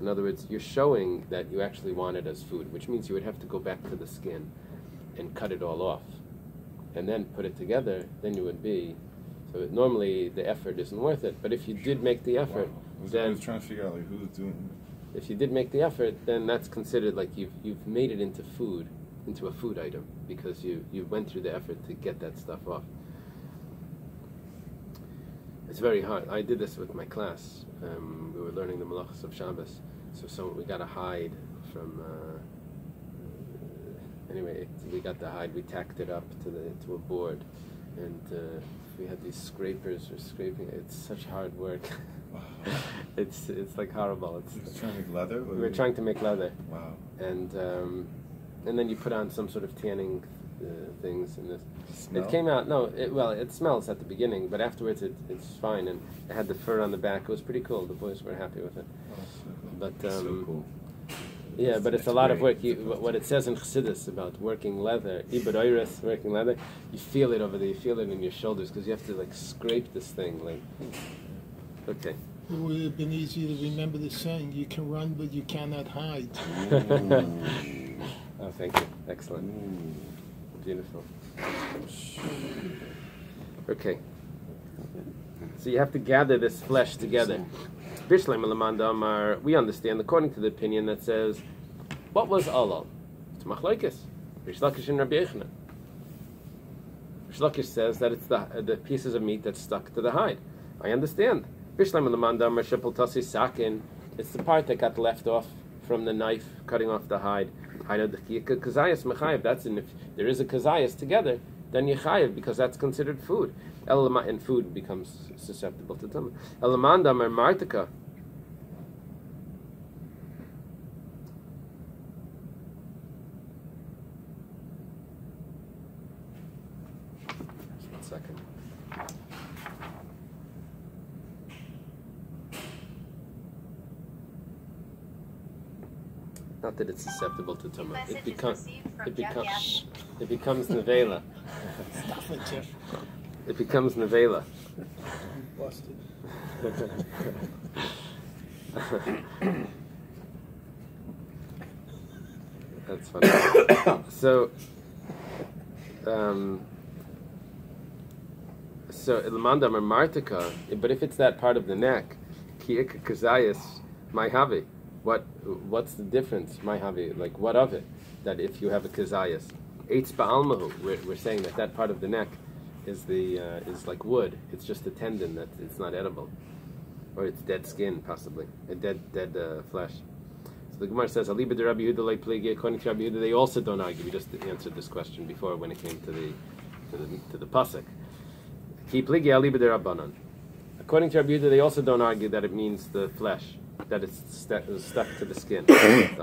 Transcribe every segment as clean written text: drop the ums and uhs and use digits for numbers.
In other words, you're showing that you actually want it as food, which means you would have to go back to the skin and cut it all off, and then put it together. Then you would be. So normally the effort isn't worth it. But if you did make the effort, I was trying to figure out like who's doing. If you did make the effort, then that's considered like you've made it into food, into a food item, because you went through the effort to get that stuff off. It's very hard. I did this with my class. We were learning the Malachas of Shabbos. So we got a hide from. Anyway, we got the hide. We tacked it up to a board, and we had these scrapers or scraping. It's such hard work. It's like horrible. It's trying to make leather. We were trying to make leather. Wow. And then you put on some sort of tanning things, and this. Smell? It came out. No, it smells at the beginning, but afterwards it's fine. And it had the fur on the back. It was pretty cool. The boys were happy with it. But so cool. Yeah, but it's a lot of work. What it says in Chassidus about working leather, working leather, you feel it over there. You feel it in your shoulders because you have to like scrape this thing. Like, okay. It would have been easy to remember the saying: "You can run, but you cannot hide." Oh, thank you. Excellent. Beautiful. Okay. So you have to gather this flesh together. We understand, according to the opinion that says, what was alal? It's machlokes. Rish Lakish and Rabbi Yochanan. Rish Lakish says that it's the pieces of meat that's stuck to the hide. I understand. It's the part that got left off from the knife cutting off the hide. That's if there is a kazayas together, then you chayev because that's considered food. And food becomes susceptible to tumah. Elamandam or martika. Just 1 second. Not that it's susceptible to tumah. It becomes nevela. Stop it, Jeff. It becomes nevela. Busted. That's funny. So Ilmandam or Martika, but if it's that part of the neck, Ki'ik Kazayas, my havi. What's the difference? My havi, like what of it? That if you have a Kazayas, Eitz Ba'almahu, we're saying that part of the neck is is like wood. It's just a tendon that it's not edible, or it's dead skin, possibly a dead flesh. So the Gemara says, "Aliba de Rabbi Yehuda lei pligi." According to Rabbi Yehuda, they also don't argue. We just answered this question before when it came to the pasuk. Ki pligi aliba de Rabbanan. According to Rabbi Yehuda, they also don't argue that it means the flesh, that it's stuck to the skin.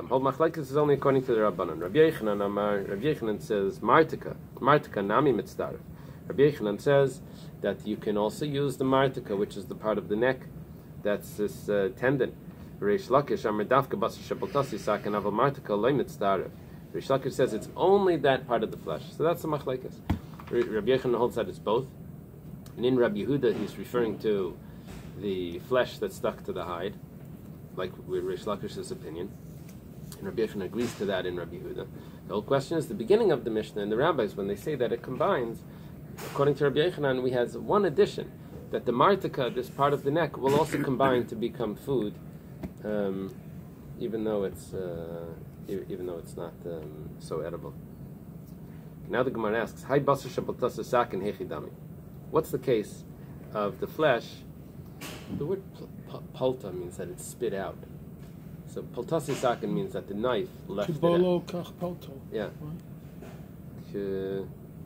Whole machlekes is only according to the Rabbanan. Rabbi Yochanan says martika nami mitzdaref. Rabbi Yochanan says that you can also use the martika, which is the part of the neck, that's this tendon. Rish Lakish amerdavka basar shepoltasi sakan aval martika loy mitzdaref. Rish Lakish says it's only that part of the flesh. So that's the machlekes. Rabbi Yochanan holds that it's both. And in Rabbi Yehuda, he's referring to the flesh that's stuck to the hide, like with Rish Lakish's opinion. And Rabbi Yochanan agrees to that in Rabbi Yehuda. The whole question is the beginning of the Mishnah and the rabbis, when they say that it combines, according to Rabbi Yochanan, we have one addition, that the martika, this part of the neck, will also combine to become food, even though it's not so edible. Now the Gemara asks, "Hai basar shepoltasa sakin hechidami." What's the case of the flesh? The word palta means that it's spit out. So poltasi sakin means that the knife left it out. Kach palto. Yeah.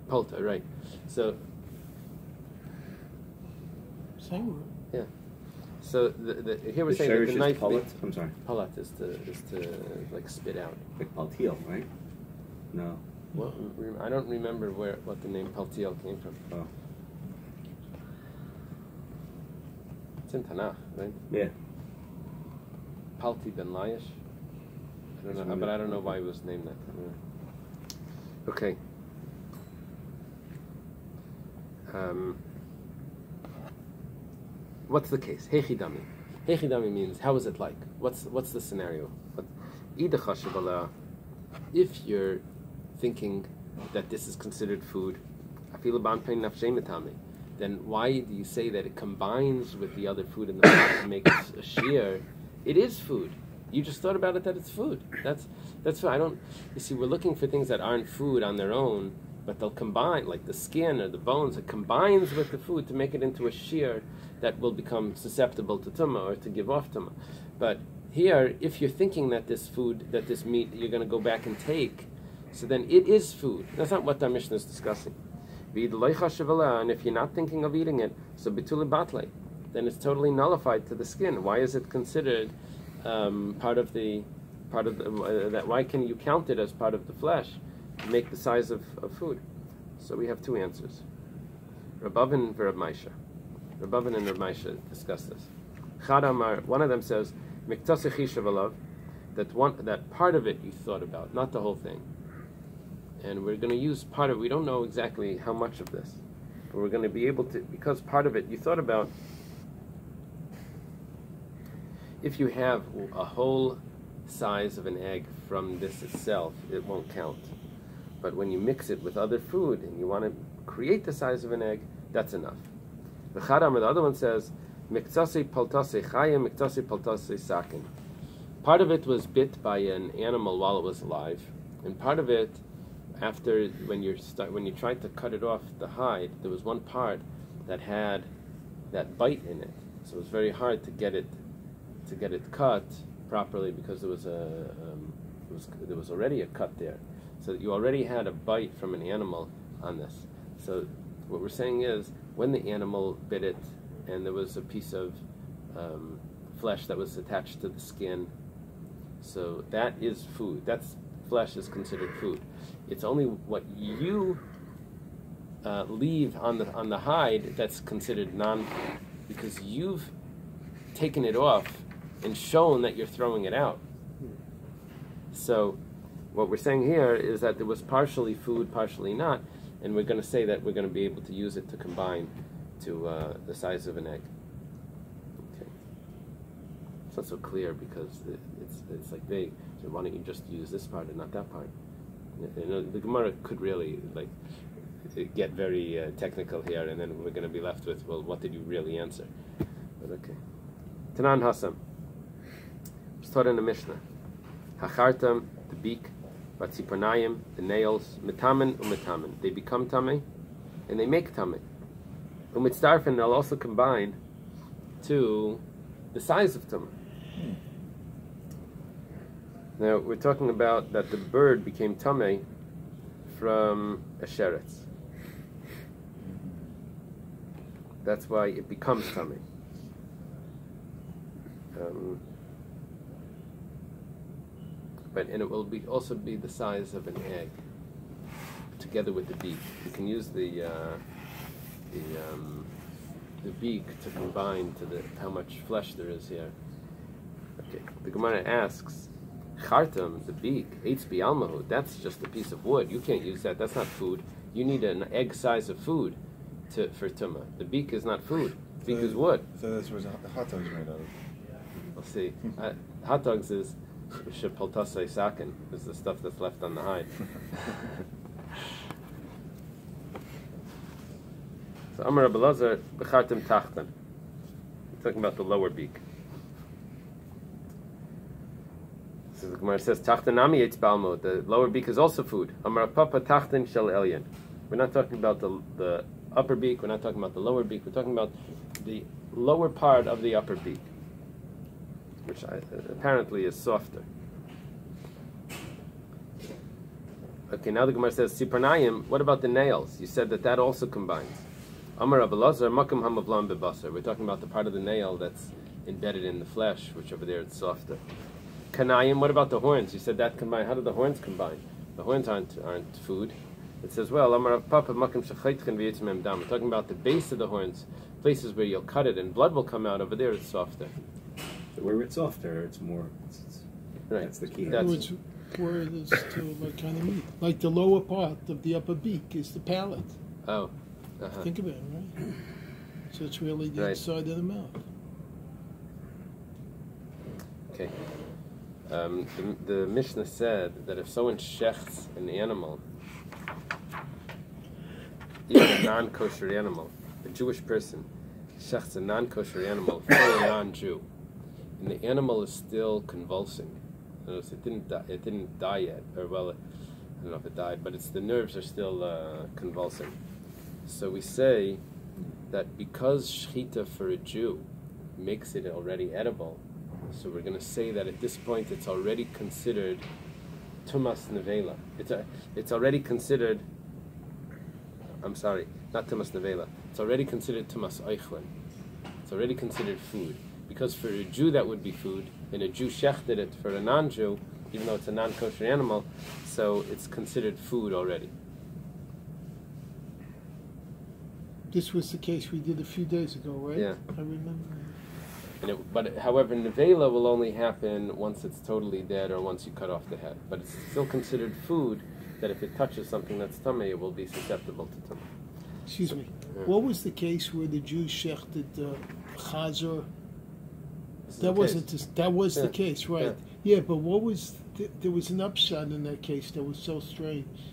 Palta, right. So same word. yeah. So here we're saying that the knife. I'm sorry. Palat is to like spit out. Like paltiel, right? No. Well, I don't remember what the name paltiel came from. Oh. It's in Tanakh, right? Yeah. Palti ben Layish. I don't know, but I don't know why it was named that. Yeah. Okay. What's the case? Hechidami. Hechidami means, how is it like? What's the scenario? If you're thinking that this is considered food, then why do you say that it combines with the other food in the pot to make a shear? It is food. You just thought about it that it's food. That's why you see, we're looking for things that aren't food on their own, but they'll combine, like the skin or the bones, it combines with the food to make it into a shear that will become susceptible to tumah or to give off tumah. But here, if you're thinking that this food, that this meat, you're going to go back and take, so then it is food. That's not what the Mishnah is discussing. And if you're not thinking of eating it, so bituli batle, then it's totally nullified to the skin. Why is it considered part of the that? Why can you count it as part of the flesh, make the size of food? So we have two answers. Rabbi and Rabbi Maisha. Rabbi and Rabbi Maisha discuss this. One of them says that part of it you thought about, not the whole thing. And we're going to use part of it. We don't know exactly how much of this, but we're going to be able to, because part of it you thought about. If you have a whole size of an egg from this itself, it won't count. But when you mix it with other food and you want to create the size of an egg, that's enough. The other one says, Miktasi paltasi chaya, miktasi paltasi sakin. Part of it was bit by an animal while it was alive, and part of it, after when you tried to cut it off the hide, there was one part that had that bite in it, so it was very hard to get it cut properly because there was already a cut there, so you already had a bite from an animal on this. So what we're saying is, when the animal bit it, and there was a piece of flesh that was attached to the skin, so that is food. That's flesh is considered food. It's only what you leave on the hide that's considered non-food, because you've taken it off and shown that you're throwing it out. So what we're saying here is that there was partially food, partially not, and we're going to say that we're going to be able to use it to combine to the size of an egg. Okay. It's not so clear because it's like vague. So why don't you just use this part and not that part? You know, the Gemara could really get very technical here, and then we're going to be left with, well, what did you really answer? But okay. Tanan Hassam. It's taught in the Mishnah. Hachartam, the beak, Vatzipanayim, the nails, mitamen umitamen. They become tummy, and they make tummy. Umitzdarfen, they'll also combine to the size of tummy. Now, we're talking about that the bird became tummy from a sheretz. That's why it becomes tummy. And it will also be the size of an egg, together with the beak. You can use the beak to combine to how much flesh there is here. Okay, the Gemara asks, Chartam, the beak, eitz bi'almahu, that's just a piece of wood. You can't use that. That's not food. You need an egg size of food for tumah. The beak is not food. The beak is wood. So that's what the hot dogs made out of. We'll see. Hot dogs is shepaltasei sakin, is the stuff that's left on the hide. So Amar Rabbi Lazar b'chartam tachtan. We're talking about the lower beak. So the Gemara says tachtan nami eitz balmo. The lower beak is also food. Amar papa tachtan shel elyon. We're not talking about the upper beak. We're not talking about the lower beak. We're talking about the lower part of the upper beak, which apparently is softer. Okay, now the Gemara says siparnayim. What about the nails? You said that also combines. Amar Rabbi Lazar makam hamavlam bebasar. We're talking about the part of the nail that's embedded in the flesh, which over there it's softer. Kanayim. What about the horns? You said that combine. How do the horns combine? The horns aren't food. It says, well, Amar Papa makam shachaytchen v'yitzmem dam. We're talking about the base of the horns, places where you'll cut it and blood will come out. Over there it's softer. So where it's softer, it's more. Right. That's the key. Which where it is to like kind of meat. Like the lower part of the upper beak is the palate. Oh. Think of it, right? So it's really the inside of the mouth. Okay. The Mishnah said that if someone shechts an animal, even a non-kosher animal, a Jewish person shechts a non-kosher animal for a non-Jew, and the animal is still convulsing. Notice it didn't die yet, or well, I don't know if it died, but the nerves are still convulsing. So we say that because shechita for a Jew makes it already edible, so we're going to say that at this point it's already considered tumas nevela. It's already considered. I'm sorry, not tumas nevela. It's already considered tumas eichlin. It's already considered food, because for a Jew that would be food, and a Jew shechted it for a non-Jew, even though it's a non-kosher animal, so it's considered food already. This was the case we did a few days ago, right? Yeah. I remember. But however, nevela will only happen once it's totally dead or once you cut off the head. But it's still considered food, that if it touches something that's tummy, it will be susceptible to tummy. Excuse me. What was the case where the Jews shechted chazer? That wasn't. That was the case, right? Yeah, but what was? There was an upshot in that case that was so strange.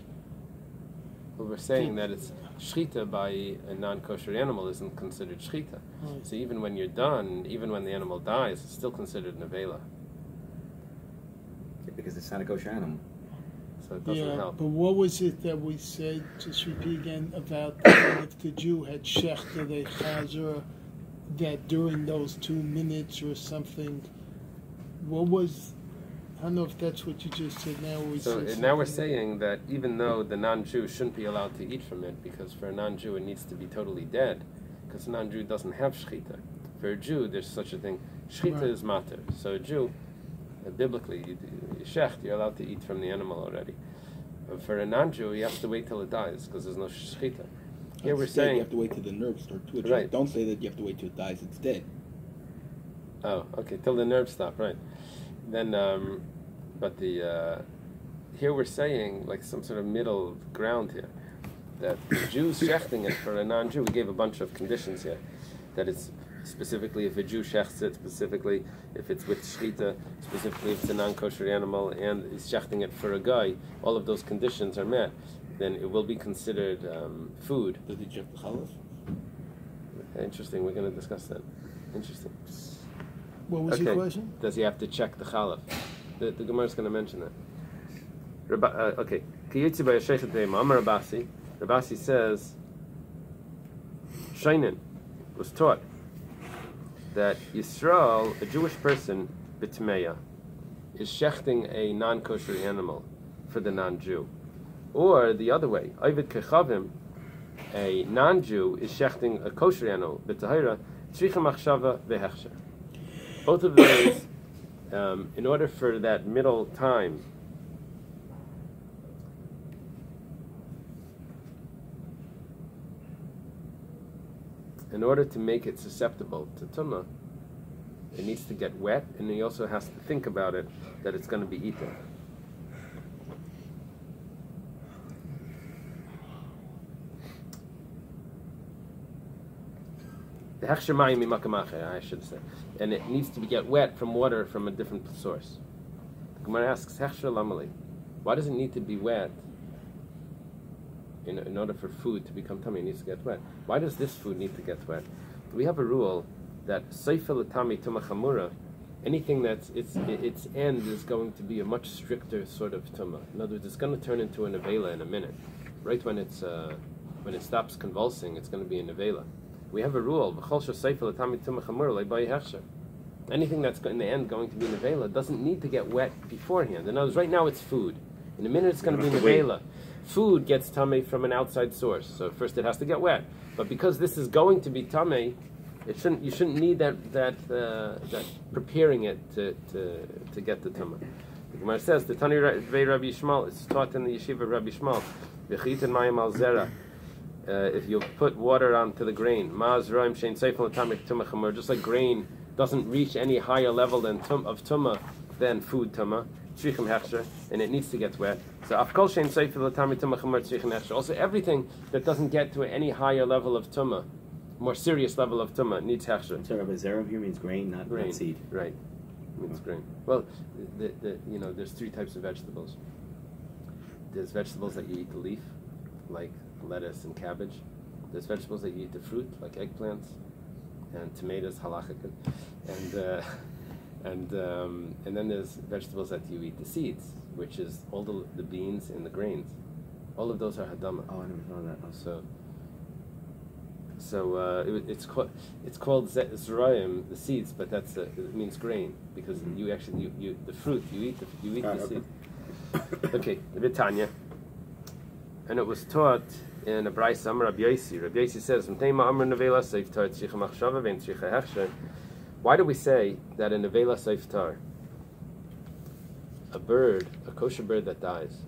Well, we're saying that it's shechita by a non-kosher animal isn't considered shechita. Right. So even when you're done, even when the animal dies, it's still considered nevela. Because it's not a kosher animal. So it doesn't help. But what was it that we said, just repeat again, about if the Jew had shechted a chazer, that during those 2 minutes or something, what was, I don't know if that's what you just said now. Now we're saying that even though the non-Jew shouldn't be allowed to eat from it, because for a non-Jew it needs to be totally dead, because a non-Jew doesn't have shechita. For a Jew, there's such a thing. Shechita is mater. So a Jew, biblically, you shecht, you're allowed to eat from the animal already. But for a non-Jew, you have to wait till it dies, because there's no shechita. Here we're saying you have to wait till the nerves start twitching. Right. Don't say that you have to wait till it dies. It's dead. Oh, okay, till the nerves stop, right? Then, here we're saying like some sort of middle ground here, that the Jews shechting it for a non-Jew. We gave a bunch of conditions here, that it's specifically if a Jew shechts it, specifically if it's with shechita, specifically if it's a non-kosher animal, and is shechting it for a guy. All of those conditions are met, then it will be considered food. Does he check the challah? Interesting. We're going to discuss that. Interesting. What was your question? Does he have to check the challah? The Gemara is going to mention that. Okay. Rabbi says, Shainin was taught that Yisrael, a Jewish person, b'tmeya, is shechting a non-kosher animal for the non-Jew. Or the other way, Ovid Kechavim, a non-Jew, is shechting a kosher animal, b'tahira, tzricha machshava v'hechsher. Both of those, in order for that middle time, in order to make it susceptible to tumah, it needs to get wet, and he also has to think about it, that it's going to be eaten. The hechsher mayim mimakam acher, I should say, and it needs to get wet from water from a different source. The Gemara asks, hechsher lamali, why does it need to be wet? In order for food to become tummy, it needs to get wet. Why does this food need to get wet? We have a rule that seifel tami tumah chamura, anything that's its end is going to be a much stricter sort of tumah. In other words, it's going to turn into a nevela in a minute. Right when it stops convulsing, it's going to be a nevela. We have a rule: anything that's in the end going to be nevela doesn't need to get wet beforehand. In other words, right now it's food. In a minute it's going to be nevela. Food gets tummy from an outside source, so first it has to get wet. But because this is going to be tummy, you shouldn't need that preparing it to get the tumah. The Gemara says the Tani Rabbi Shmuel is taught in the yeshiva of Rabbi Shmuel. If you put water onto the grain, just like grain doesn't reach any higher level of tumah than food tumah, and it needs to get wet. So also everything that doesn't get to any higher level of tumah, more serious level of tumah, needs hechsher. So Rabbi Zerav here means grain, not seed. Right. means grain. Well, there's three types of vegetables. There's vegetables that you eat the leaf, like lettuce and cabbage. There's vegetables that you eat the fruit, like eggplants and tomatoes, halachic, and then there's vegetables that you eat the seeds, which is all the beans and the grains. All of those are hadama. Oh, I never thought of that. It's called zerayim, the seeds, but it means grain because you actually the fruit you eat the seed. Okay, the Vitanya, and it was taught in a Bais Rabbi Yosi. Rabbi Yosi says, why do we say that in nevela seiftar, a kosher bird that dies,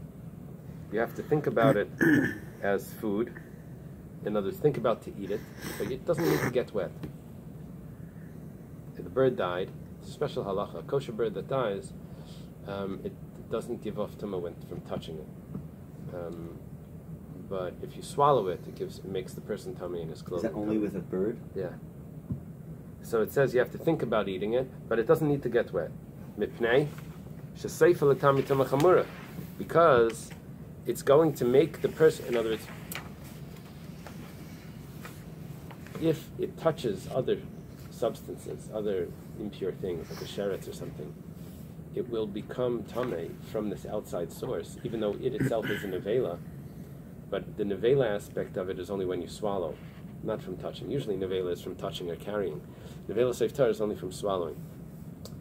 you have to think about it as food? In other words, think about to eat it, but it doesn't need to get wet. If the bird died, it's a special halacha. A kosher bird that dies, it doesn't give off tumah from touching it. But if you swallow it, it makes the person tummy in his clothing. Is that only with a bird? Yeah. So it says you have to think about eating it, but it doesn't need to get wet. Mipnei sheseifa l'tami tumah chamura, because it's going to make the person. In other words, if it touches other substances, other impure things, like a sheretz or something, it will become tamei from this outside source, even though it itself is a nevela. But the nevela aspect of it is only when you swallow, not from touching. Usually nevela is from touching or carrying. Nevela seiftar is only from swallowing.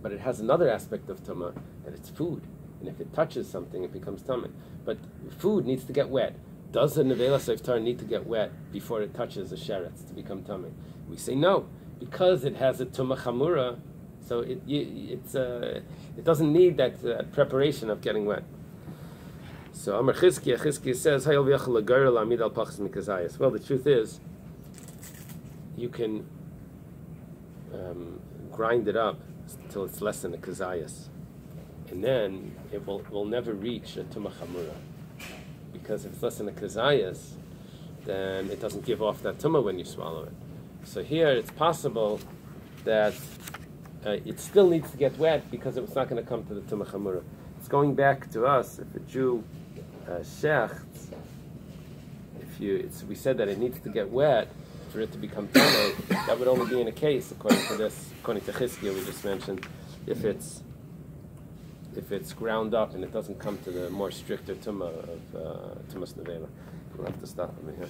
But it has another aspect of tumah, that it's food. And if it touches something, it becomes tamei. But food needs to get wet. Does the nevela seiftar need to get wet before it touches a sheretz to become tamei? We say no, because it has a tumah chamura, so it doesn't need that preparation of getting wet. So Amar Chizkiya says, well, the truth is, you can grind it up until it's less than a kazayas, and then it will never reach a tumah chamura. Because if it's less than a kazayas, then it doesn't give off that tumah when you swallow it. So here it's possible that it still needs to get wet because it's not going to come to the tumah chamura. It's going back to us, if a Jew shechts, we said that it needs to get wet for it to become tamei. That would only be in a case, according to Chizkiya we just mentioned, if it's ground up and it doesn't come to the more stricter tumah of tumas nevela. We'll have to stop over here.